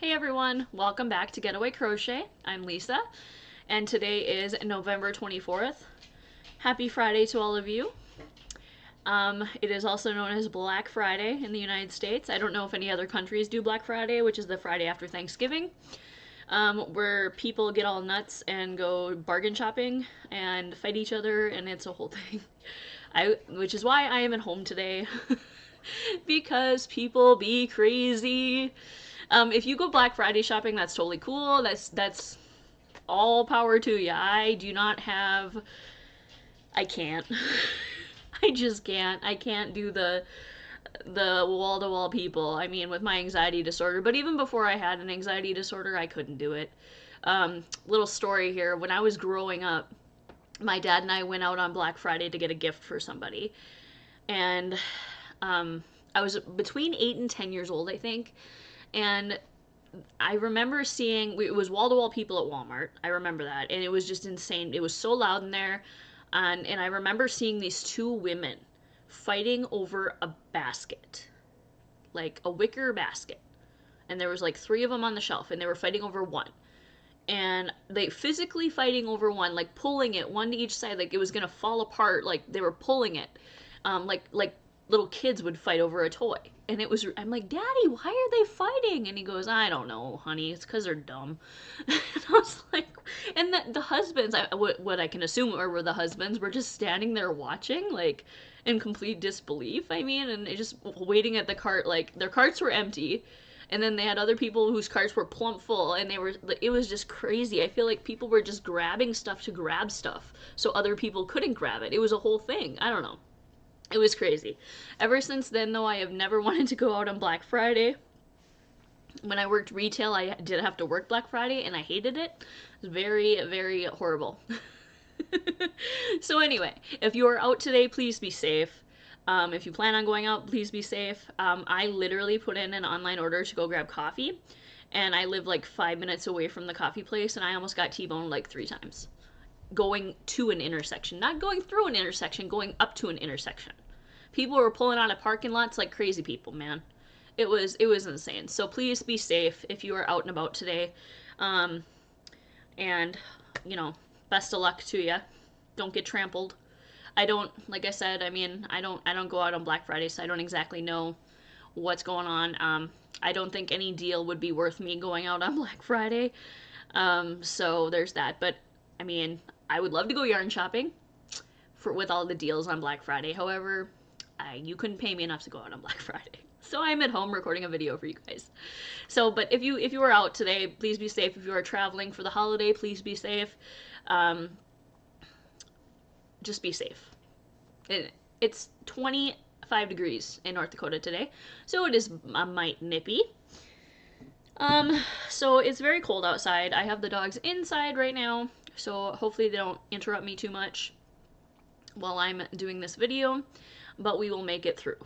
Hey everyone, welcome back to Getaway Crochet. I'm Lisa, and today is November 24th. Happy Friday to all of you. It is also known as Black Friday in the United States. I don't know if any other countries do Black Friday, which is the Friday after Thanksgiving, where people get all nuts and go bargain shopping and fight each other, and it's a whole thing. Which is why I am at home today, because people be crazy. If you go Black Friday shopping, that's totally cool. That's all power to you. I do not have. I can't. I just can't. I can't do the wall to wall people. I mean, with my anxiety disorder. But even before I had an anxiety disorder, I couldn't do it. Little story here. When I was growing up, my dad and I went out on Black Friday to get a gift for somebody, and I was between 8 and 10 years old, I think. And I remember seeing, it was wall to wall people at Walmart. I remember that. And it was just insane. It was so loud in there. And I remember seeing these two women fighting over a basket, like a wicker basket. And there was like three of them on the shelf, and they were fighting over one. And they physically fighting over one, like pulling it one to each side, like it was gonna fall apart. Like they were pulling it, like little kids would fight over a toy. And it was, I'm like, Daddy, why are they fighting? And he goes, I don't know, honey, it's because they're dumb. And I was like, and the husbands, what I can assume were the husbands, were just standing there watching, like, in complete disbelief, I mean, and just waiting at the cart, like, their carts were empty. And then they had other people whose carts were plump full, and it was just crazy. I feel like people were just grabbing stuff to grab stuff so other people couldn't grab it. It was a whole thing. I don't know. It was crazy. Ever since then, though, I have never wanted to go out on Black Friday. When I worked retail, I did have to work Black Friday, and I hated it. It was very, very horrible. So anyway, if you are out today, please be safe. If you plan on going out, please be safe. I literally put in an online order to go grab coffee, and I live like 5 minutes away from the coffee place, and I almost got T-boned like 3 times. Going to an intersection, not going through an intersection, going up to an intersection. People were pulling out of parking lots like crazy people, man. It was insane. So please be safe if you are out and about today. And you know, best of luck to you. Don't get trampled. I don't, like I said, I mean, I don't go out on Black Friday, so I don't exactly know what's going on. I don't think any deal would be worth me going out on Black Friday. So there's that. But I mean, I would love to go yarn shopping with all the deals on Black Friday. However, you couldn't pay me enough to go out on Black Friday. So I'm at home recording a video for you guys. So, but if you are out today, please be safe. If you are traveling for the holiday, please be safe. Just be safe. It's 25 degrees in North Dakota today, so it is a mite nippy. So it's very cold outside. I have the dogs inside right now, so hopefully they don't interrupt me too much while I'm doing this video, but we will make it through.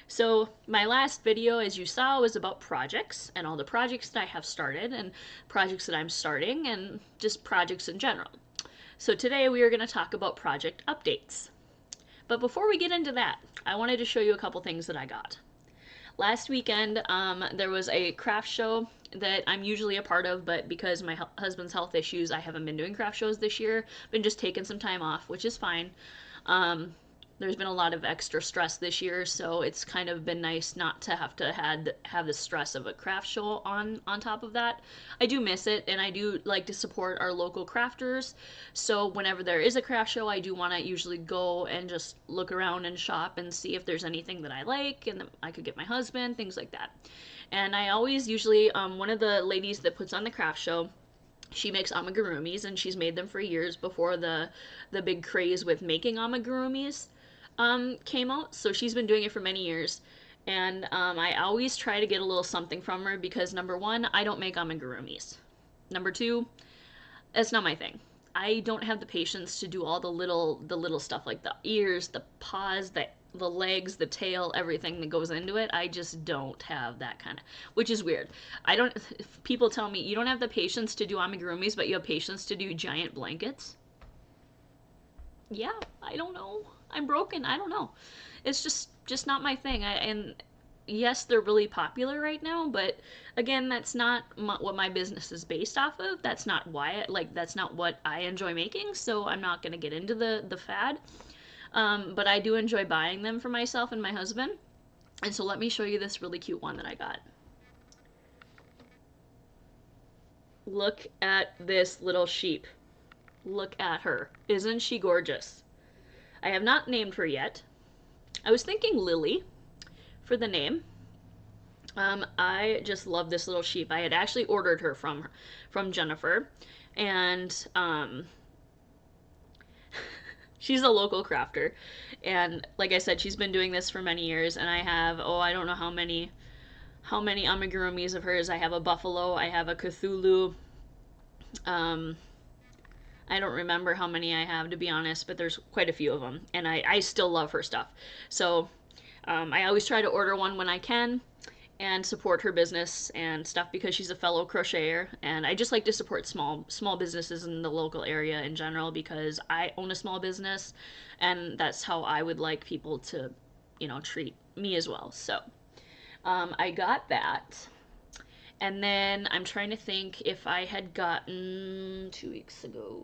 So my last video, as you saw, was about projects and all the projects that I have started and projects that I'm starting and just projects in general. So today we are going to talk about project updates. But before we get into that, I wanted to show you a couple things that I got. Last weekend, there was a craft show that I'm usually a part of, but because my husband's health issues, I haven't been doing craft shows this year. Been just taking some time off, which is fine. There's been a lot of extra stress this year, so it's kind of been nice not to have the stress of a craft show on top of that. I do miss it, and I do like to support our local crafters, so whenever there is a craft show, I do want to usually go and just look around and shop and see if there's anything that I like and that I could get my husband, things like that. And I always usually, one of the ladies that puts on the craft show, she makes amigurumis, and she's made them for years before the big craze with making amigurumis came out, so she's been doing it for many years, and I always try to get a little something from her because number one, I don't make amigurumis. Number two, that's not my thing. I don't have the patience to do all the little stuff like the ears, the paws, the legs, the tail, everything that goes into it. I just don't have that kind of, which is weird. People tell me you don't have the patience to do amigurumis, but you have patience to do giant blankets. Yeah, I don't know. I'm broken. I don't know. It's just not my thing. And yes, they're really popular right now, but again, that's not what my business is based off of. That's not why, that's not what I enjoy making, so I'm not going to get into the fad. But I do enjoy buying them for myself and my husband. And so let me show you this really cute one that I got. Look at this little sheep. Look at her. Isn't she gorgeous? I have not named her yet. I was thinking Lily for the name. I just love this little sheep. I had actually ordered her from Jennifer, and she's a local crafter, and like I said, she's been doing this for many years. And I have, I don't know how many amigurumis of hers. I have a buffalo. I have a Cthulhu. Um, I don't remember how many I have, to be honest, but there's quite a few of them, and I still love her stuff. So I always try to order one when I can and support her business and stuff because she's a fellow crocheter, and I just like to support small businesses in the local area in general because I own a small business, and that's how I would like people to, treat me as well. So I got that. And then I'm trying to think if I had gotten 2 weeks ago.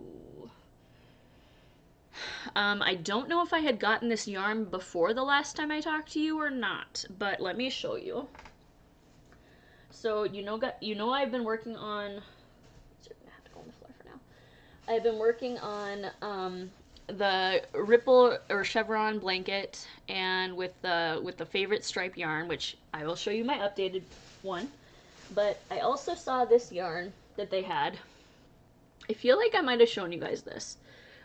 I don't know if I had gotten this yarn before the last time I talked to you or not, but let me show you. So I've been working on. I have to go on the floor for now. I've been working on the ripple or chevron blanket, and with the favorite stripe yarn, which I will show you my updated one. But I also saw this yarn that they had. I feel like I might have shown you guys this.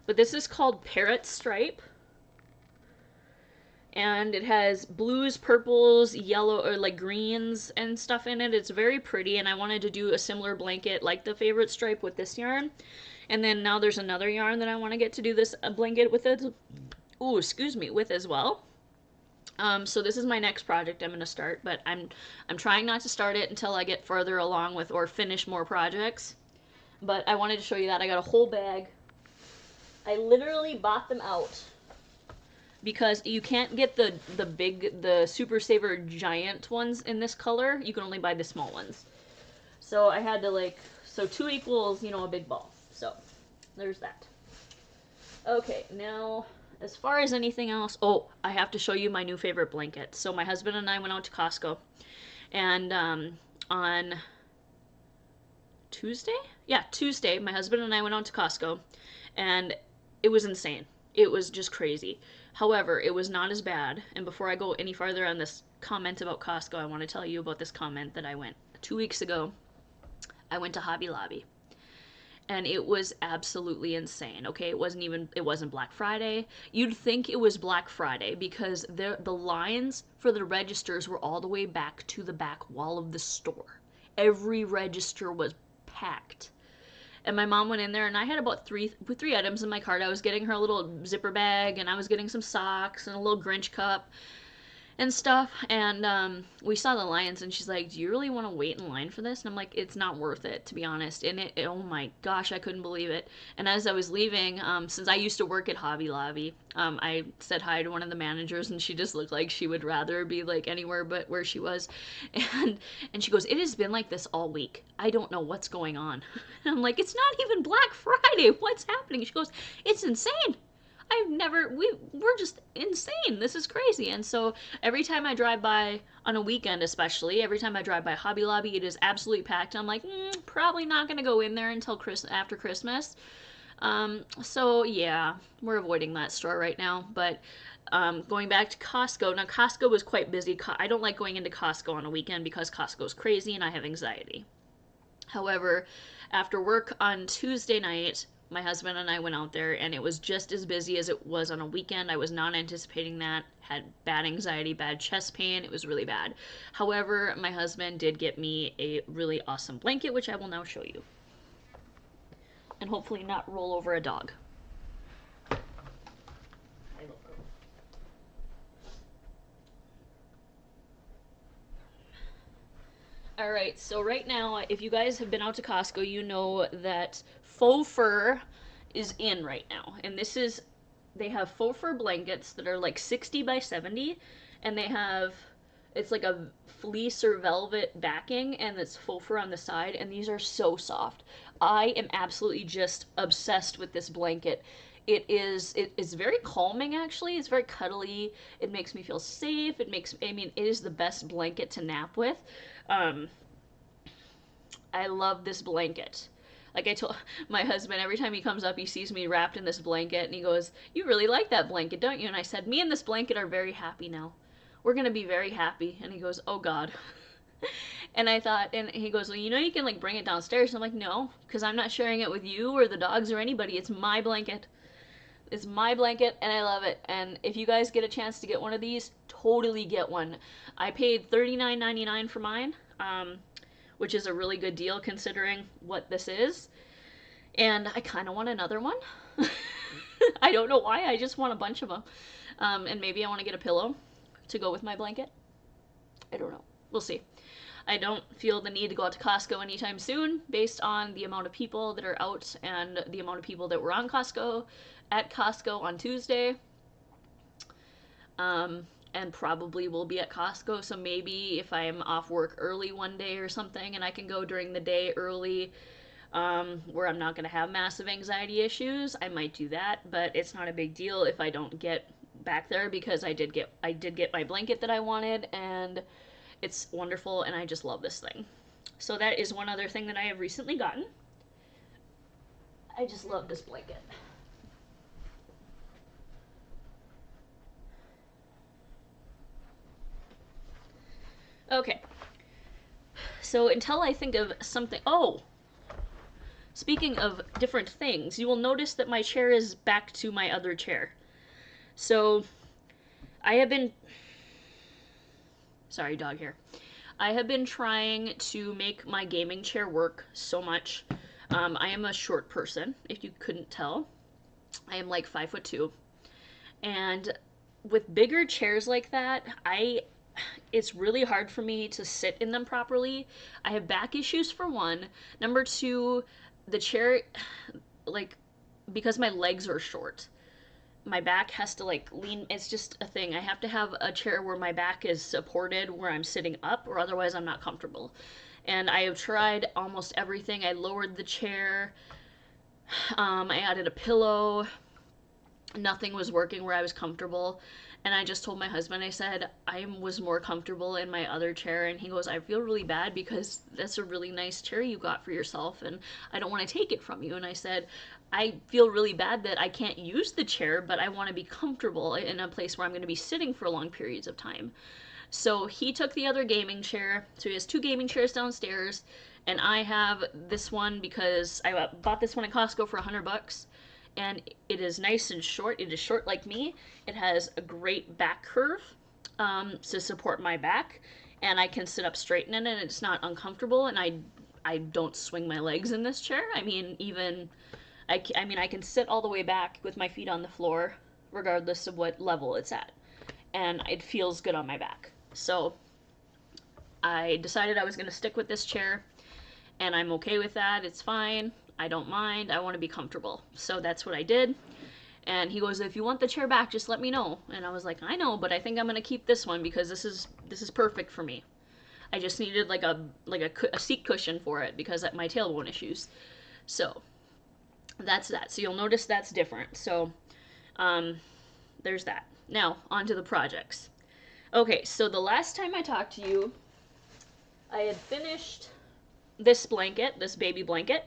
But this is called Parrot Stripe. And it has blues, purples, yellow, or like greens and stuff in it. It's very pretty, and I wanted to do a similar blanket like the favorite stripe with this yarn. And then now there's another yarn that I want to get to do this blanket with it. Ooh, excuse me, with as well. So this is my next project I'm going to start, but I'm trying not to start it until I get further along with or finish more projects. But I wanted to show you that. I got a whole bag. I literally bought them out because you can't get the Super Saver giant ones in this color. You can only buy the small ones. So I had to so 2 equals, a big ball. So there's that. Okay, now as far as anything else, I have to show you my new favorite blanket. So my husband and I went out to Costco, and on Tuesday? Yeah, Tuesday, my husband and I went out to Costco, and it was insane. It was just crazy. However, it was not as bad. And before I go any farther on this comment about Costco, I want to tell you about this comment that I went 2 weeks ago. I went to Hobby Lobby. And it was absolutely insane. Okay, it wasn't Black Friday. You'd think it was Black Friday because the lines for the registers were all the way back to the back wall of the store. Every register was packed. And my mom went in there, and I had about three items in my cart. I was getting her a little zipper bag, and I was getting some socks and a little Grinch cup and stuff. And we saw the lines, and she's like, do you really want to wait in line for this? And I'm like, it's not worth it, to be honest. And oh my gosh, I couldn't believe it. And as I was leaving, since I used to work at Hobby Lobby, I said hi to one of the managers, and she just looked like she would rather be anywhere but where she was. And she goes, it has been like this all week. I don't know what's going on. And I'm like, it's not even Black Friday. What's happening? She goes, it's insane. We're just insane. This is crazy. And so every time I drive by on a weekend, especially, every time I drive by Hobby Lobby, it is absolutely packed. I'm like, probably not going to go in there until after Christmas. So yeah, we're avoiding that store right now. But going back to Costco, now Costco was quite busy. I don't like going into Costco on a weekend because Costco's crazy and I have anxiety. However, after work on Tuesday night, my husband and I went out there, and it was just as busy as it was on a weekend. I was not anticipating that. Had bad anxiety, bad chest pain. It was really bad. However, my husband did get me a really awesome blanket, which I will now show you. And hopefully not roll over a dog. Alright, so right now, if you guys have been out to Costco, you know that faux fur is in right now. And they have faux fur blankets that are 60 by 70, and they have It's like a fleece or velvet backing, and it's faux fur on the side, and these are so soft. I am absolutely just obsessed with this blanket. It is very calming, actually. It's very cuddly. It makes me feel safe. I mean, it is the best blanket to nap with. Um, I love this blanket. Like I told my husband, every time he comes up, he sees me wrapped in this blanket, and he goes, "You really like that blanket, don't you?" And I said, "Me and this blanket are very happy now. We're gonna be very happy." And he goes, "Oh God." And I thought, and he goes, "Well, you know, you can like bring it downstairs." And I'm like, "No, because I'm not sharing it with you or the dogs or anybody. It's my blanket. It's my blanket, and I love it. And if you guys get a chance to get one of these, totally get one. I paid $39.99 for mine, which is a really good deal considering what this is. And I kind of want another one. I don't know why. I just want a bunch of them. And maybe I want to get a pillow to go with my blanket. I don't know. We'll see. I don't feel the need to go out to Costco anytime soon based on the amount of people that are out and the amount of people that were on Costco at Costco on Tuesday. And probably will be at Costco. So maybe if I'm off work early one day or something and I can go during the day early, where I'm not going to have massive anxiety issues, I might do that. But it's not a big deal if I don't get back there because I did get my blanket that I wanted, and it's wonderful, and I just love this thing. So that is one other thing that I have recently gotten. I just love this blanket. Okay. So until I think of something. Oh! Speaking of different things, you will notice that my chair is back to my other chair. So I have been. Sorry, dog hair. I have been trying to make my gaming chair work so much. I am a short person, if you couldn't tell. I am like 5'2". And with bigger chairs like that, it's really hard for me to sit in them properly. I have back issues for one. Number two, the chair, like, because my legs are short, my back has to like lean. It's just a thing. I have to have a chair where my back is supported where I'm sitting up, or otherwise I'm not comfortable. And I have tried almost everything. I lowered the chair. I added a pillow. Nothing was working where I was comfortable. And I just told my husband, I said, I was more comfortable in my other chair. And he goes, I feel really bad because that's a really nice chair you got for yourself, and I don't want to take it from you. And I said, I feel really bad that I can't use the chair, but I want to be comfortable in a place where I'm going to be sitting for long periods of time. So he took the other gaming chair. So he has two gaming chairs downstairs, and I have this one because I bought this one at Costco for $100. And it is nice and short. It is short like me. It has a great back curve to support my back, and I can sit up straight in it, and it's not uncomfortable. And I don't swing my legs in this chair. I mean, I can sit all the way back with my feet on the floor, regardless of what level it's at, and it feels good on my back. So I decided I was going to stick with this chair, and I'm okay with that. It's fine. I don't mind. I want to be comfortable. So that's what I did. And he goes, if you want the chair back, just let me know. And I was like, I know, but I think I'm going to keep this one because this is perfect for me. I just needed like a seat cushion for it because of my tailbone issues. So that's that. So you'll notice that's different. So there's that. Now, on to the projects. Okay, so the last time I talked to you, I had finished this blanket, this baby blanket.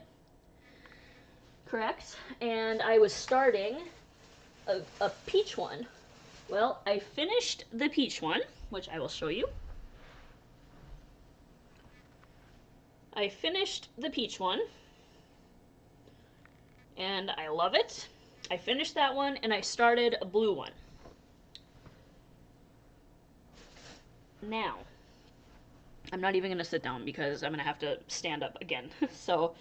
Correct? And I was starting a peach one. Well, I finished the peach one, which I will show you. I finished the peach one, and I love it. I finished that one, and I started a blue one. Now, I'm not even going to sit down because I'm going to have to stand up again. So,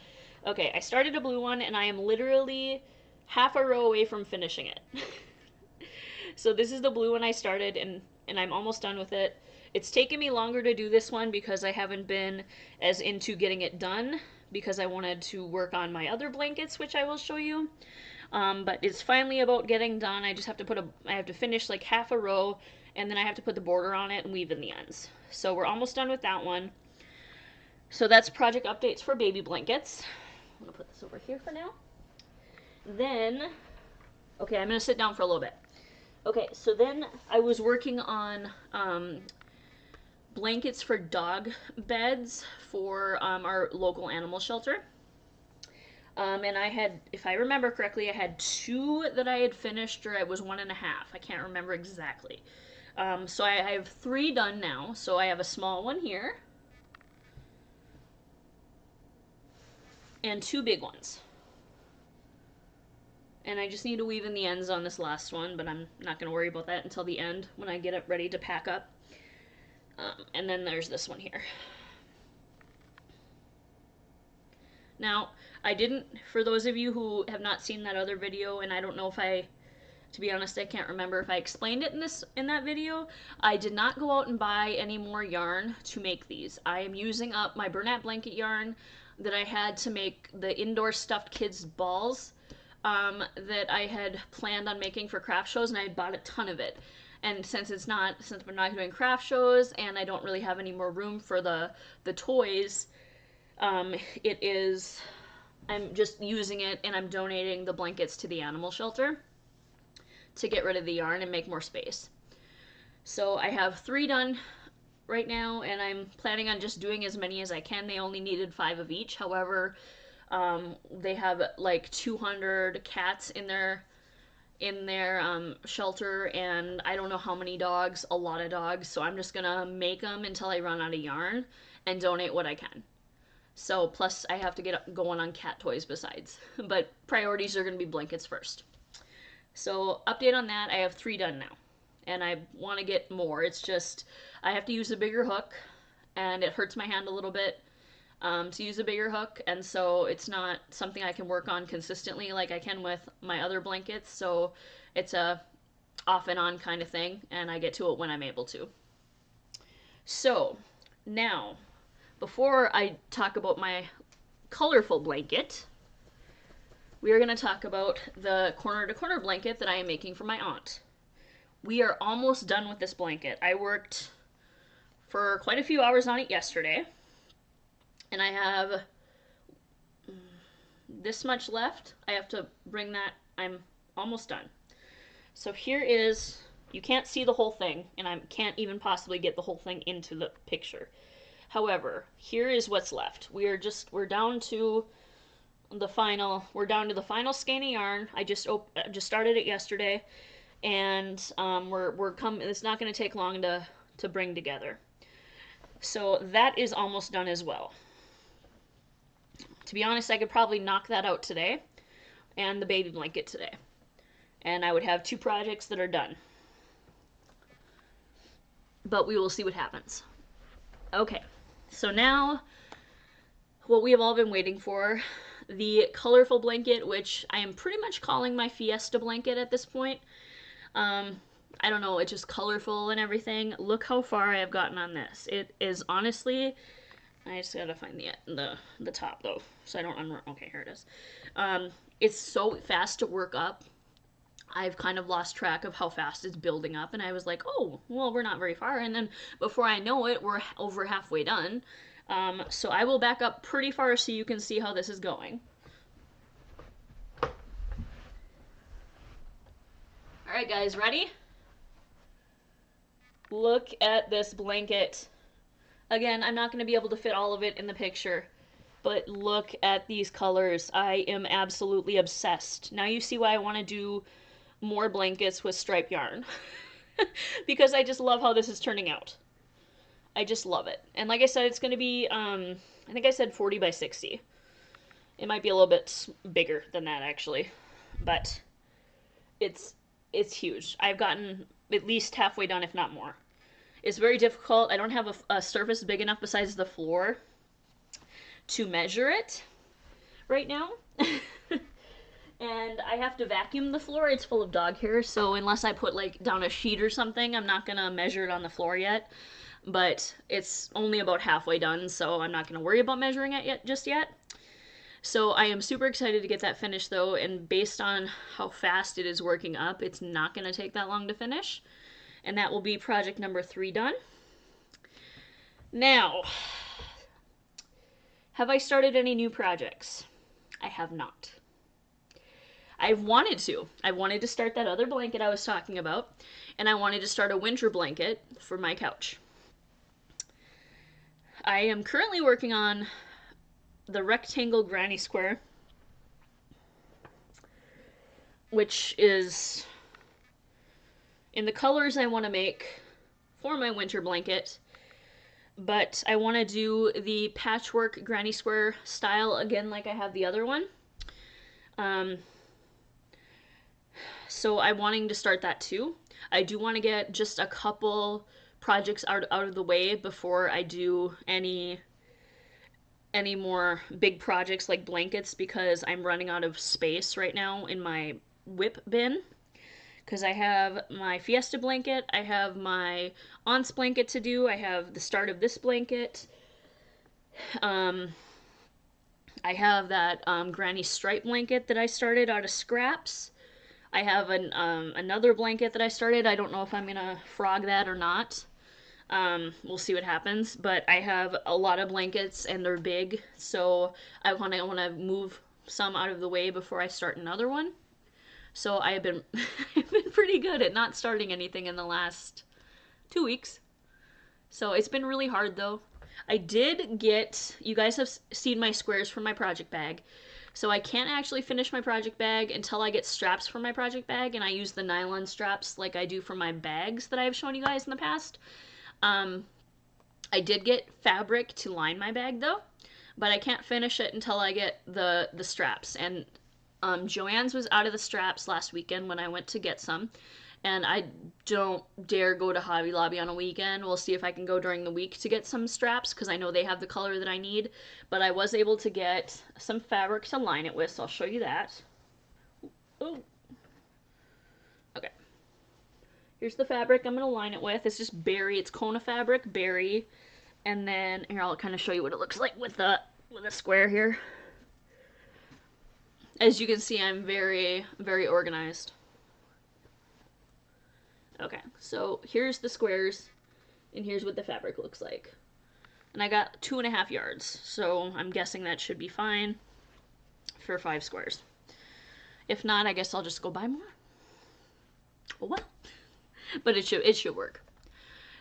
okay, I started a blue one, and I am literally half a row away from finishing it. So this is the blue one I started, and I'm almost done with it. It's taken me longer to do this one because I haven't been as into getting it done because I wanted to work on my other blankets, which I will show you. But it's finally about getting done. I just have to I have to finish like half a row, and then I have to put the border on it and weave in the ends. So we're almost done with that one. So that's project updates for baby blankets. I'm gonna put this over here for now. Then, okay, I'm gonna sit down for a little bit. Okay, so then I was working on blankets for dog beds for our local animal shelter. And I had, if I remember correctly, I had 2 that I had finished, or it was 1.5. I can't remember exactly. So I have 3 done now. So I have a small one here, and 2 big ones. And I just need to weave in the ends on this last one, but I'm not going to worry about that until the end when I get it ready to pack up. And then there's this one here. Now, I didn't, for those of you who have not seen that other video, and I don't know if to be honest, I can't remember if I explained it in that video, I did not go out and buy any more yarn to make these. I am using up my Bernat blanket yarn that I had to make the indoor stuffed kids balls that I had planned on making for craft shows, and I had bought a ton of it. And since we're not doing craft shows, and I don't really have any more room for the toys, I'm just using it, and I'm donating the blankets to the animal shelter to get rid of the yarn and make more space. So I have 3 done right now, and I'm planning on just doing as many as I can. They only needed 5 of each. However, they have like 200 cats in their shelter, and I don't know how many dogs, a lot of dogs, so I'm just gonna make them until I run out of yarn and donate what I can. So plus I have to get going on cat toys besides, but priorities are gonna be blankets first. So update on that, I have 3 done now, and I want to get more. It's just I have to use a bigger hook, and it hurts my hand a little bit to use a bigger hook, and so it's not something I can work on consistently like I can with my other blankets, so it's a off and on kind of thing, and I get to it when I'm able to. So now, before I talk about my colorful blanket, we are going to talk about the corner-to-corner blanket that I am making for my aunt. We are almost done with this blanket. I worked for quite a few hours on it yesterday, and I have this much left. I have to bring that. I'm almost done. So here is, you can't see the whole thing, and I can't even possibly get the whole thing into the picture. However, here is what's left. We're down to the final skein of yarn. I just started it yesterday, and it's not going to take long to bring together. So that is almost done as well. To be honest, I could probably knock that out today, and the baby blanket today, and I would have 2 projects that are done. But we will see what happens. Okay, so now what we have all been waiting for, the colorful blanket, which I am pretty much calling my Fiesta blanket at this point. I don't know, it's just colorful and everything. Look how far I have gotten on this. It is honestly, I just gotta find the top though, so I don't okay, here it is. It's so fast to work up. I've kind of lost track of how fast it's building up, and I was like, oh, well, we're not very far, and then before I know it, we're over halfway done. So I will back up pretty far so you can see how this is going. Alright guys, ready? Look at this blanket. Again, I'm not going to be able to fit all of it in the picture, but look at these colors. I am absolutely obsessed. Now you see why I want to do more blankets with striped yarn. Because I just love how this is turning out. I just love it. And like I said, it's going to be, I think I said 40 by 60. It might be a little bit bigger than that, actually. But it's huge. I've gotten at least halfway done, if not more. It's very difficult. I don't have a surface big enough besides the floor to measure it right now. And I have to vacuum the floor. It's full of dog hair, so unless I put like down a sheet or something, I'm not gonna measure it on the floor yet. But it's only about halfway done, so I'm not gonna worry about measuring it just yet. So I am super excited to get that finished though, and based on how fast it is working up, it's not gonna take that long to finish. And that will be project number 3 done. Now, have I started any new projects? I have not. I've wanted to. I wanted to start that other blanket I was talking about, and I wanted to start a winter blanket for my couch. I am currently working on the rectangle granny square, which is in the colors I want to make for my winter blanket, but I want to do the patchwork granny square style again like I have the other one. So I'm wanting to start that too. I do want to get just a couple projects out of the way before I do any more big projects like blankets, because I'm running out of space right now in my whip bin. Because I have my Fiesta blanket, I have my Aunts blanket to do, I have the start of this blanket. I have that granny stripe blanket that I started out of scraps. I have another blanket that I started. I don't know if I'm gonna frog that or not. We'll see what happens. But I have a lot of blankets and they're big, so I want to move some out of the way before I start another one. So I've been I've been pretty good at not starting anything in the last 2 weeks. So it's been really hard though. I did get, you guys have seen my squares for my project bag. So I can't actually finish my project bag until I get straps for my project bag, and I use the nylon straps like I do for my bags that I've shown you guys in the past. I did get fabric to line my bag though, but I can't finish it until I get the straps. And Joann's was out of the straps last weekend when I went to get some, and I don't dare go to Hobby Lobby on a weekend. We'll see if I can go during the week to get some straps, because I know they have the color that I need. But I was able to get some fabric to line it with, so I'll show you that. Oh. Okay. Here's the fabric I'm going to line it with. It's just berry. It's Kona fabric, berry. And then, here, I'll kind of show you what it looks like with the square here. As you can see, I'm very, very organized. Okay, so here's the squares, and here's what the fabric looks like. And I got 2.5 yards, so I'm guessing that should be fine for 5 squares. If not, I guess I'll just go buy more. Oh well. But it should work.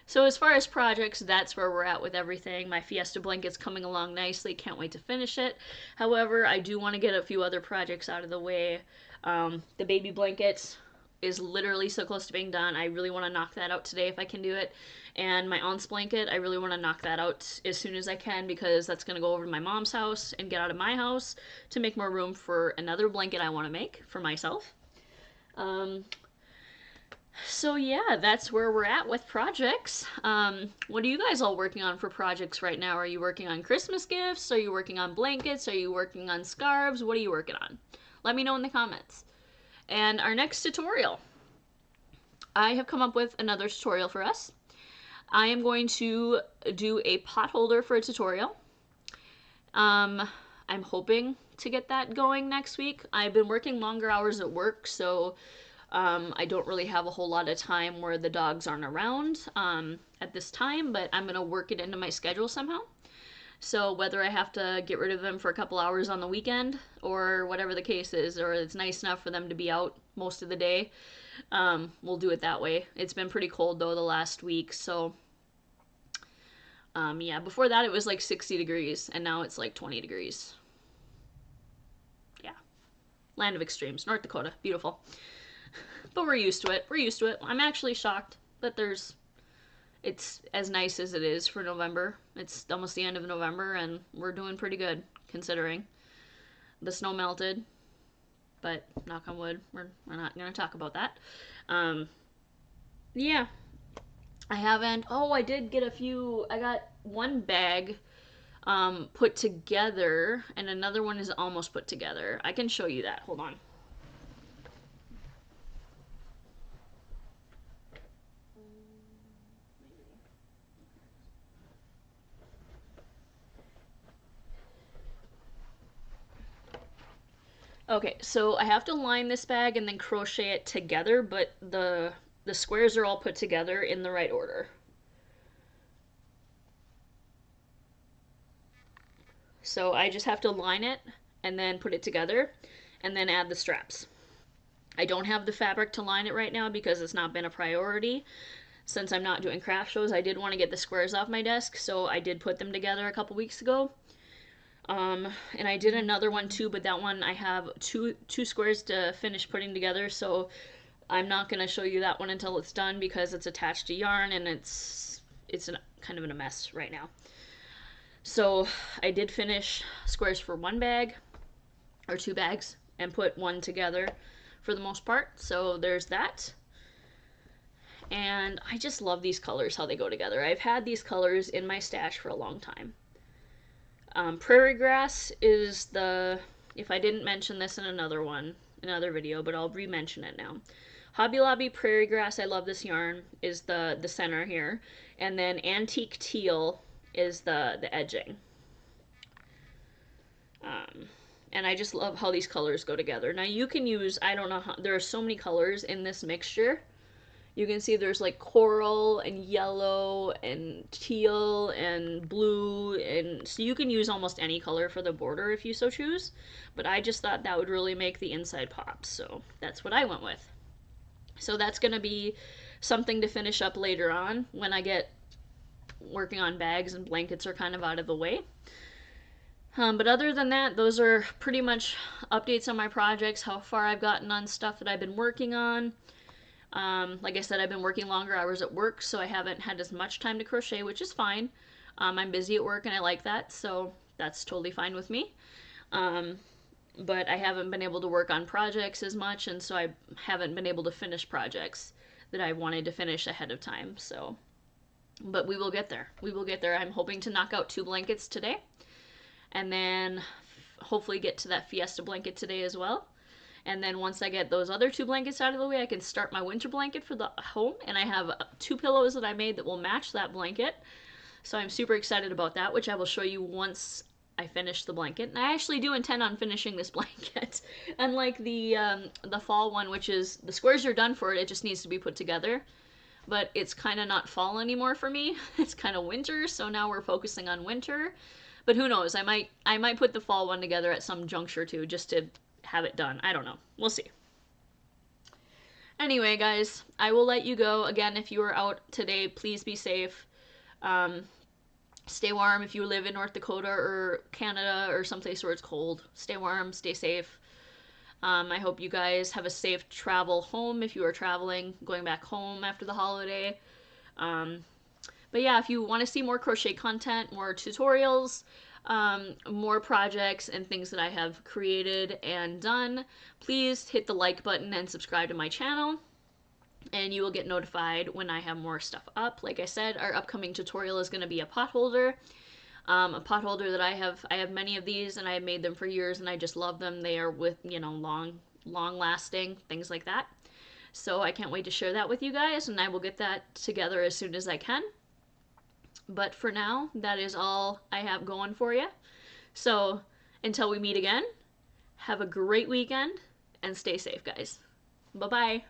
So as far as projects, that's where we're at with everything. My Fiesta blanket's coming along nicely. Can't wait to finish it. However, I do want to get a few other projects out of the way. The baby blanket is literally so close to being done. I really want to knock that out today if I can do it. And my aunt's blanket, I really want to knock that out as soon as I can, because that's going to go over to my mom's house and get out of my house to make more room for another blanket I want to make for myself. So yeah, that's where we're at with projects. What are you guys all working on for projects right now? Are you working on Christmas gifts? Are you working on blankets? Are you working on scarves? What are you working on? Let me know in the comments. And our next tutorial, I have come up with another tutorial for us. I am going to do a pot holder for a tutorial. I'm hoping to get that going next week. I've been working longer hours at work, so I don't really have a whole lot of time where the dogs aren't around at this time, but I'm going to work it into my schedule somehow. So whether I have to get rid of them for a couple hours on the weekend or whatever the case is, or it's nice enough for them to be out most of the day, we'll do it that way. It's been pretty cold though the last week, so yeah, before that it was like 60 degrees and now it's like 20 degrees. Yeah. Land of extremes. North Dakota. Beautiful. But we're used to it. We're used to it. I'm actually shocked that it's as nice as it is for November. It's almost the end of November, and we're doing pretty good, considering. The snow melted, but knock on wood, we're not going to talk about that. Yeah. I did get I got one bag put together, and another one is almost put together. I can show you that. Hold on. Okay, so I have to line this bag and then crochet it together, but the the squares are all put together in the right order. So I just have to line it and then put it together and then add the straps. I don't have the fabric to line it right now because it's not been a priority. Since I'm not doing craft shows, I did want to get the squares off my desk, so I did put them together a couple weeks ago. And I did another one too, but that one I have two squares to finish putting together, so I'm not going to show you that one until it's done because it's attached to yarn and it's kind of in a mess right now. So I did finish squares for one bag or two bags and put one together for the most part. So there's that. And I just love these colors, how they go together. I've had these colors in my stash for a long time. Prairie grass is the, if I didn't mention this in another video, but I'll re-mention it now. Hobby Lobby Prairie Grass, I love this yarn, is the center here. And then Antique Teal is the edging. And I just love how these colors go together. Now you can use, I don't know how, there are so many colors in this mixture. You can see there's like coral and yellow and teal and blue, and so you can use almost any color for the border if you so choose. But I just thought that would really make the inside pop, so that's what I went with. So that's going to be something to finish up later on when I get working on bags and blankets are kind of out of the way. But other than that, those are pretty much updates on my projects, how far I've gotten on stuff that I've been working on. Like I said, I've been working longer hours at work, so I haven't had as much time to crochet, which is fine. I'm busy at work and I like that, so that's totally fine with me. But I haven't been able to work on projects as much, and so I haven't been able to finish projects that I wanted to finish ahead of time, so. But we will get there. We will get there. I'm hoping to knock out 2 blankets today, and then hopefully get to that Fiesta blanket today as well. And then once I get those other 2 blankets out of the way, I can start my winter blanket for the home. And I have 2 pillows that I made that will match that blanket. So I'm super excited about that, which I will show you once I finish the blanket. And I actually do intend on finishing this blanket. Unlike the fall one, which is, the squares are done for it, it just needs to be put together. But it's kind of not fall anymore for me. It's kind of winter, so now we're focusing on winter. But who knows, I might put the fall one together at some juncture too, just to have it done. I don't know. We'll see. Anyway, guys, I will let you go. Again, if you are out today, please be safe. Stay warm if you live in North Dakota or Canada or someplace where it's cold. Stay warm, stay safe. I hope you guys have a safe travel home if you are traveling, going back home after the holiday. But yeah, if you want to see more crochet content, more tutorials, more projects and things that I have created and done, please hit the like button and subscribe to my channel, and you will get notified when I have more stuff up. Like I said, our upcoming tutorial is going to be a pot holder. A pot holder that I have many of these, and I have made them for years, and I just love them. They are with, you know, long lasting, things like that. So I can't wait to share that with you guys, and I will get that together as soon as I can. But for now, that is all I have going for you. So until we meet again, have a great weekend and stay safe, guys. Bye-bye.